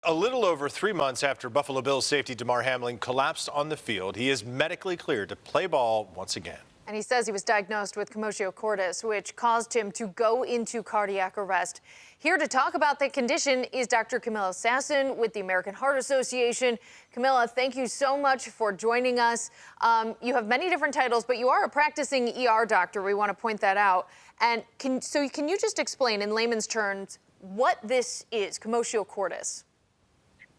A little over 3 months after Buffalo Bills safety Damar Hamlin collapsed on the field, he is medically cleared to play ball once again. And he says he was diagnosed with commotio cordis, which caused him to go into cardiac arrest. Here to talk about the condition is Dr. Camilla Sasson with the American Heart Association. Camilla, thank you so much for joining us. You have many different titles, but you are a practicing ER doctor. We want to point that out. And can you just explain in layman's terms what this is, commotio cordis?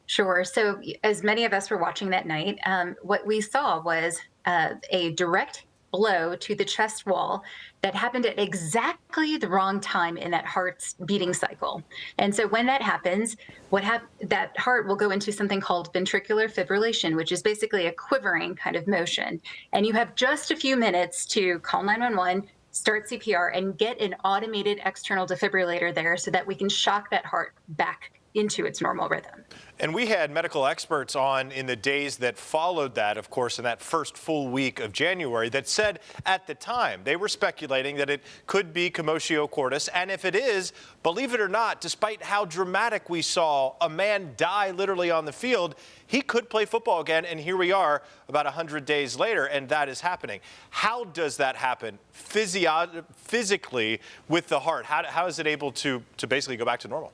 Sure. So as many of us were watching that night, what we saw was a direct blow to the chest wall that happened at exactly the wrong time in that heart's beating cycle. And so when that happens, that heart will go into something called ventricular fibrillation, which is basically a quivering kind of motion. And you have just a few minutes to call 911, start CPR, and get an automated external defibrillator there so that we can shock that heart back into its normal rhythm. And we had medical experts on in the days that followed that, of course, in that first full week of January, that said at the time they were speculating that it could be commotio cordis. And if it is, believe it or not, despite how dramatic we saw a man die literally on the field, he could play football again. And here we are about 100 days later, and that is happening. How does that happen physically with the heart? How is it able to basically go back to normal?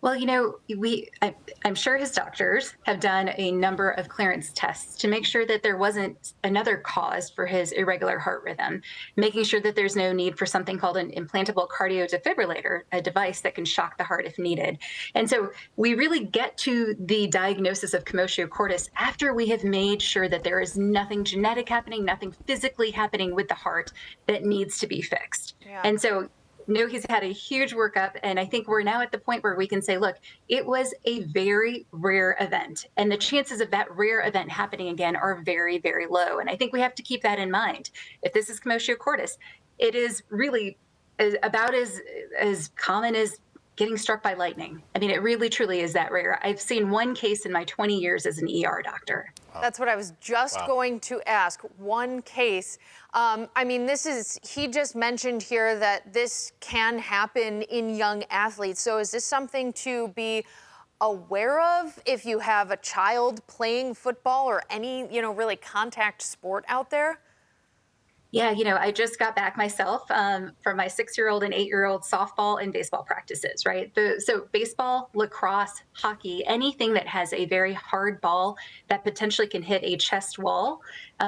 Well, you know, I'm sure his doctors have done a number of clearance tests to make sure that there wasn't another cause for his irregular heart rhythm, making sure that there's no need for something called an implantable cardio defibrillator, a device that can shock the heart if needed. And so we really get to the diagnosis of commotio cordis after we have made sure that there is nothing genetic happening, nothing physically happening with the heart that needs to be fixed. Yeah. And so he's had a huge workup, and I think we're now at the point where we can say, look, it was a very rare event, and the chances of that rare event happening again are very, very low. And I think we have to keep that in mind. If this is commotio cordis, it is really about as common as getting struck by lightning. I mean, it really, truly is that rare. I've seen one case in my 20 years as an ER doctor. Wow. That's what I was just going to ask. One case. I mean, he just mentioned here that this can happen in young athletes. So is this something to be aware of if you have a child playing football or any, really contact sport out there? Yeah, I just got back myself from my 6-year-old and 8-year-old softball and baseball practices, right? So baseball, lacrosse, hockey, anything that has a very hard ball that potentially can hit a chest wall.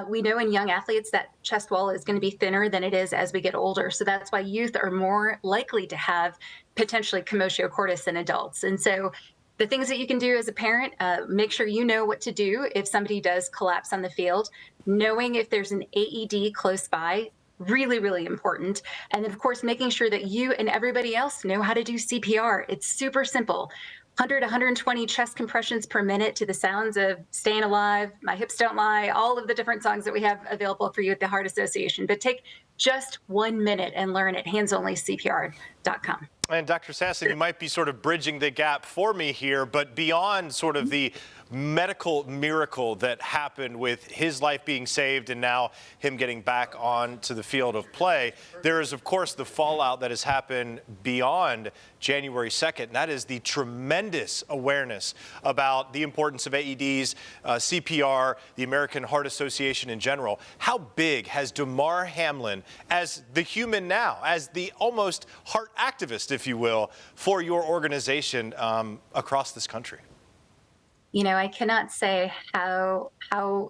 We know in young athletes that chest wall is going to be thinner than it is as we get older. So that's why youth are more likely to have potentially commotio cordis than adults. And so the things that you can do as a parent, make sure you know what to do if somebody does collapse on the field. Knowing if there's an AED close by, really, really important. And then, of course, making sure that you and everybody else know how to do CPR. It's super simple. 100, 120 chest compressions per minute to the sounds of Staying Alive, My Hips Don't Lie, all of the different songs that we have available for you at the Heart Association. But take just 1 minute and learn at handsonlycpr.com. And Dr. Sasson, you might be sort of bridging the gap for me here, but beyond sort of the medical miracle that happened with his life being saved and now him getting back onto the field of play, there is, of course, the fallout that has happened beyond January 2nd. And that is the tremendous awareness about the importance of AEDs, CPR, the American Heart Association in general. How big has Damar Hamlin, as the human now, as the almost heart activist, if you will, for your organization across this country? I cannot say how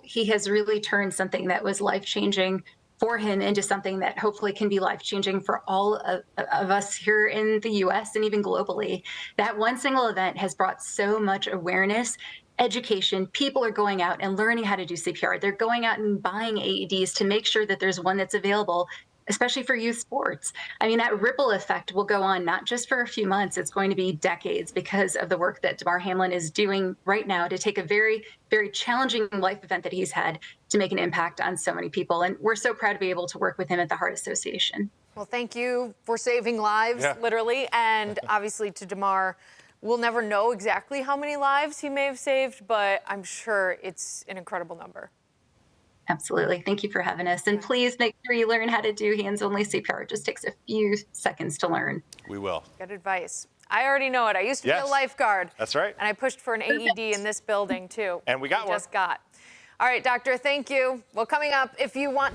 he has really turned something that was life-changing for him into something that hopefully can be life-changing for all of us here in the U.S. and even globally. That one single event has brought so much awareness, education. People are going out and learning how to do CPR. They're going out and buying AEDs to make sure that there's one that's available, especially for youth sports. I mean, that ripple effect will go on not just for a few months, it's going to be decades because of the work that Damar Hamlin is doing right now to take a very, very challenging life event that he's had to make an impact on so many people. And we're so proud to be able to work with him at the Heart Association. Well, thank you for saving lives, literally, and obviously to Damar. We'll never know exactly how many lives he may have saved, but I'm sure it's an incredible number. Absolutely. Thank you for having us. And please make sure you learn how to do hands-only CPR. It just takes a few seconds to learn. We will. Good advice. I already know it. I used to be a lifeguard. That's right. And I pushed for an AED in this building, too. And we got one. Just got. All right, doctor, thank you. Well, coming up, if you want to